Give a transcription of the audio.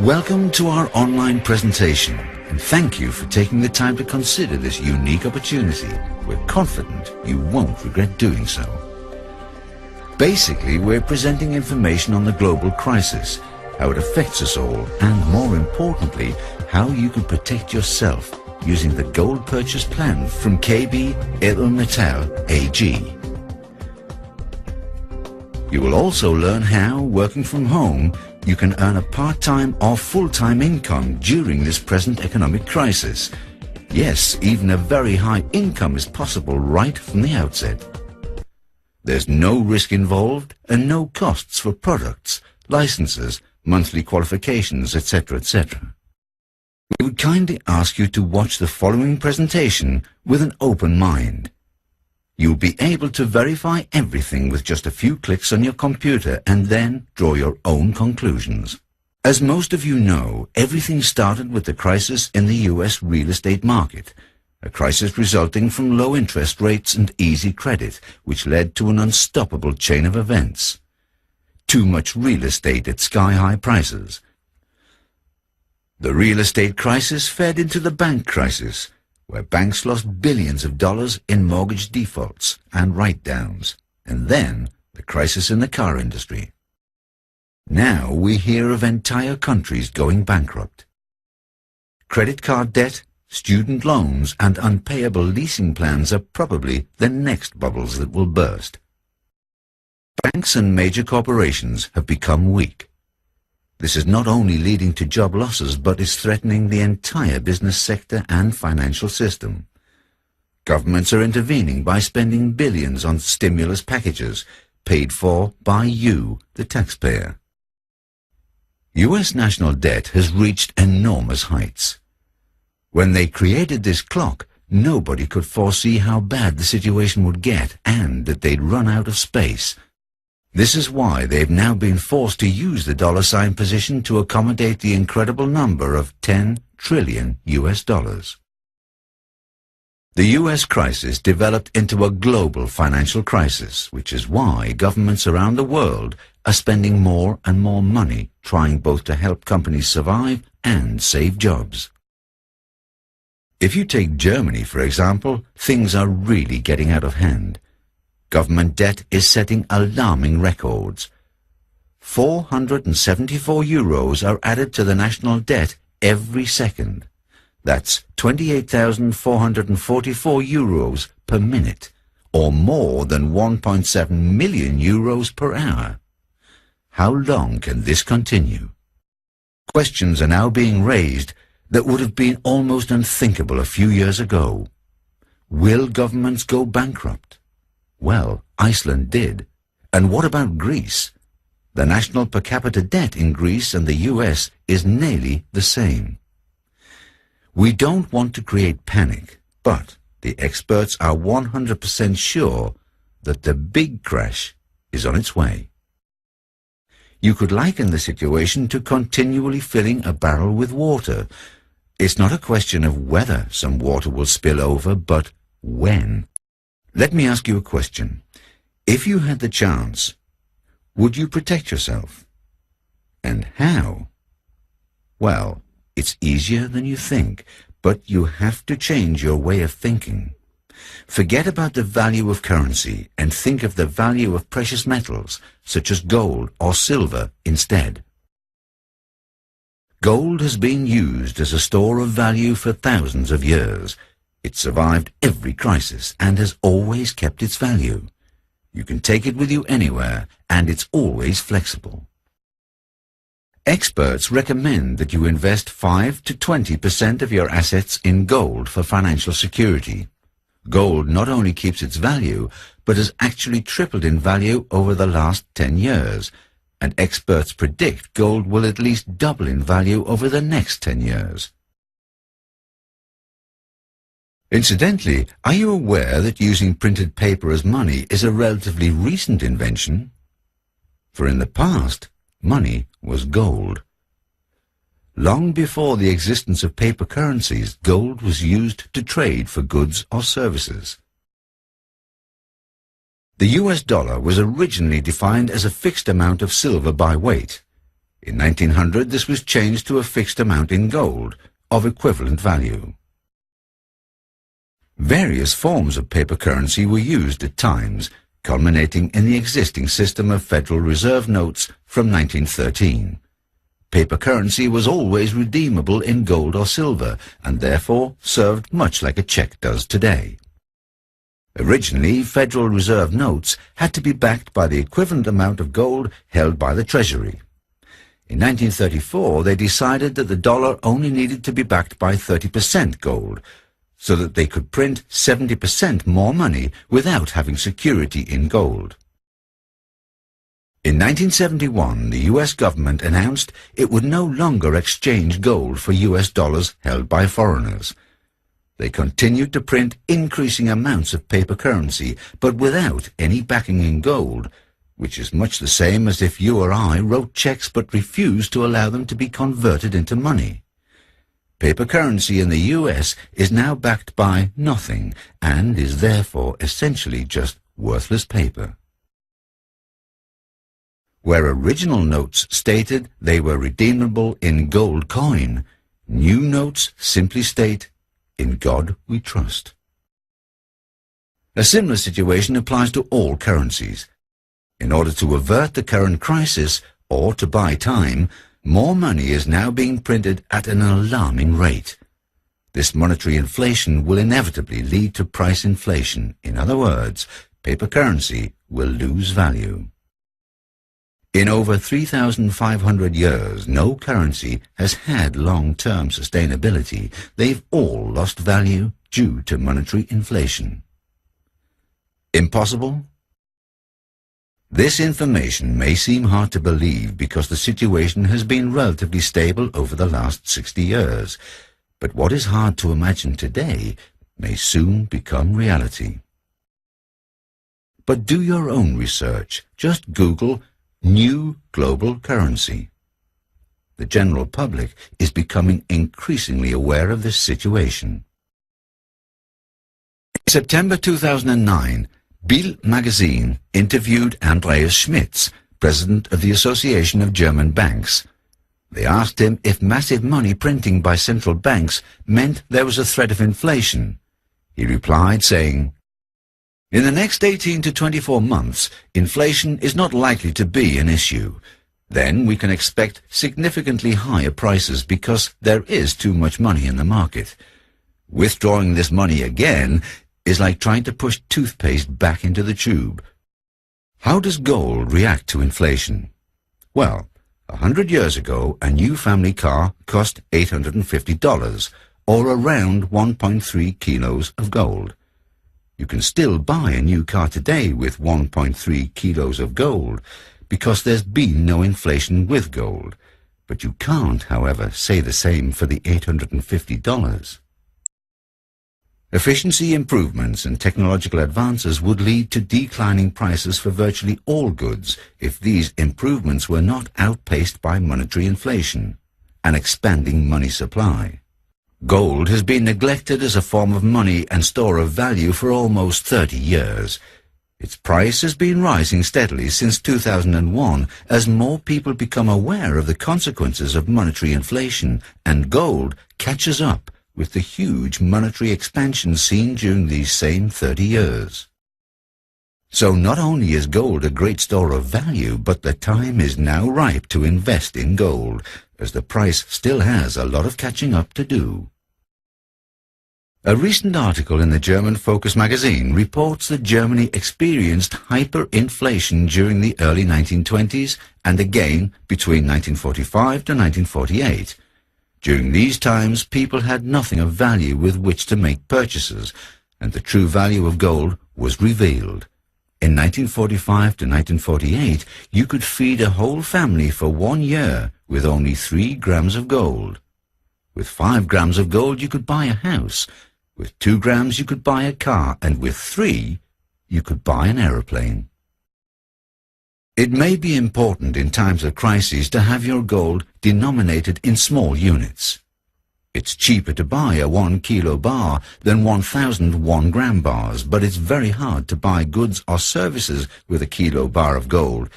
Welcome to our online presentation, and thank you for taking the time to consider this unique opportunity. We're confident you won't regret doing so. Basically, we're presenting information on the global crisis, how it affects us all, and more importantly, how you can protect yourself using the gold purchase plan from KB Edelmetall AG. You will also learn how, working from home, you can earn a part-time or full-time income during this present economic crisis. Yes, even a very high income is possible right from the outset. There's no risk involved and no costs for products, licenses, monthly qualifications, etc., etc. We would kindly ask you to watch the following presentation with an open mind. You'll be able to verify everything with just a few clicks on your computer and then draw your own conclusions. As most of you know, everything started with the crisis in the US real estate market, a crisis resulting from low interest rates and easy credit, which led to an unstoppable chain of events. Too much real estate at sky-high prices. The real estate crisis fed into the bank crisis, where banks lost billions of dollars in mortgage defaults and write-downs, and then the crisis in the car industry. Now we hear of entire countries going bankrupt. Credit card debt, student loans, and unpayable leasing plans are probably the next bubbles that will burst. Banks and major corporations have become weak. This is not only leading to job losses, but is threatening the entire business sector and financial system. Governments are intervening by spending billions on stimulus packages, paid for by you, the taxpayer. US national debt has reached enormous heights. When they created this clock, nobody could foresee how bad the situation would get and that they'd run out of space. This is why they've now been forced to use the dollar sign position to accommodate the incredible number of 10 trillion US dollars. The US crisis developed into a global financial crisis, which is why governments around the world are spending more and more money trying both to help companies survive and save jobs. If you take Germany, for example, things are really getting out of hand. Government debt is setting alarming records. 474 euros are added to the national debt every second. That's 28,444 euros per minute, or more than 1.7 million euros per hour. How long can this continue? Questions are now being raised that would have been almost unthinkable a few years ago. Will governments go bankrupt? Well, Iceland did. And what about Greece? The national per capita debt in Greece and the US is nearly the same. We don't want to create panic, but the experts are 100% sure that the big crash is on its way. You could liken the situation to continually filling a barrel with water. It's not a question of whether some water will spill over, but when. Let me ask you a question. If you had the chance, would you protect yourself? And how? Well, it's easier than you think, but you have to change your way of thinking. Forget about the value of currency and think of the value of precious metals, such as gold or silver, instead. Gold has been used as a store of value for thousands of years. It survived every crisis and has always kept its value. You can take it with you anywhere, and it's always flexible. Experts recommend that you invest 5 to 20% of your assets in gold for financial security. Gold not only keeps its value, but has actually tripled in value over the last 10 years, and experts predict gold will at least double in value over the next 10 years. Incidentally, are you aware that using printed paper as money is a relatively recent invention? For in the past, money was gold. Long before the existence of paper currencies, gold was used to trade for goods or services. The US dollar was originally defined as a fixed amount of silver by weight. In 1900, this was changed to a fixed amount in gold, of equivalent value. Various forms of paper currency were used at times, culminating in the existing system of Federal Reserve notes from 1913. Paper currency was always redeemable in gold or silver, and therefore served much like a check does today. Originally, Federal Reserve notes had to be backed by the equivalent amount of gold held by the Treasury. In 1934, they decided that the dollar only needed to be backed by 30% gold, so that they could print 70% more money without having security in gold. In 1971, the U.S. government announced it would no longer exchange gold for U.S. dollars held by foreigners. They continued to print increasing amounts of paper currency, but without any backing in gold, which is much the same as if you or I wrote checks but refused to allow them to be converted into money. Paper currency in the U.S. is now backed by nothing and is therefore essentially just worthless paper. Where original notes stated they were redeemable in gold coin, new notes simply state, "In God we trust." A similar situation applies to all currencies. In order to avert the current crisis, or to buy time, more money is now being printed at an alarming rate. This monetary inflation will inevitably lead to price inflation. In other words, paper currency will lose value. In over 3,500 years, no currency has had long-term sustainability. They've all lost value due to monetary inflation. Impossible? This information may seem hard to believe because the situation has been relatively stable over the last 60 years. But what is hard to imagine today may soon become reality. But do your own research. Just Google new global currency. The general public is becoming increasingly aware of this situation. In September 2009, Bild magazine interviewed Andreas Schmitz, president of the Association of German Banks. They asked him if massive money printing by central banks meant there was a threat of inflation. He replied saying, "In the next 18 to 24 months, inflation is not likely to be an issue. Then we can expect significantly higher prices because there is too much money in the market. Withdrawing this money again is like trying to push toothpaste back into the tube." How does gold react to inflation? Well, 100 years ago, a new family car cost $850, or around 1.3 kilos of gold. You can still buy a new car today with 1.3 kilos of gold, because there's been no inflation with gold. But you can't, however, say the same for the $850. Efficiency improvements and technological advances would lead to declining prices for virtually all goods if these improvements were not outpaced by monetary inflation, an expanding money supply. Gold has been neglected as a form of money and store of value for almost 30 years. Its price has been rising steadily since 2001 as more people become aware of the consequences of monetary inflation, and gold catches up with the huge monetary expansion seen during these same 30 years. So not only is gold a great store of value, but the time is now ripe to invest in gold, as the price still has a lot of catching up to do. A recent article in the German Focus magazine reports that Germany experienced hyperinflation during the early 1920s and again between 1945 to 1948. During these times, people had nothing of value with which to make purchases, and the true value of gold was revealed. In 1945 to 1948, you could feed a whole family for 1 year with only 3 grams of gold. With 5 grams of gold, you could buy a house. With 2 grams, you could buy a car, and with 3, you could buy an aeroplane. It may be important in times of crisis to have your gold denominated in small units. It's cheaper to buy a 1 kilo bar than 1,000 1-gram bars, but it's very hard to buy goods or services with a kilo bar of gold,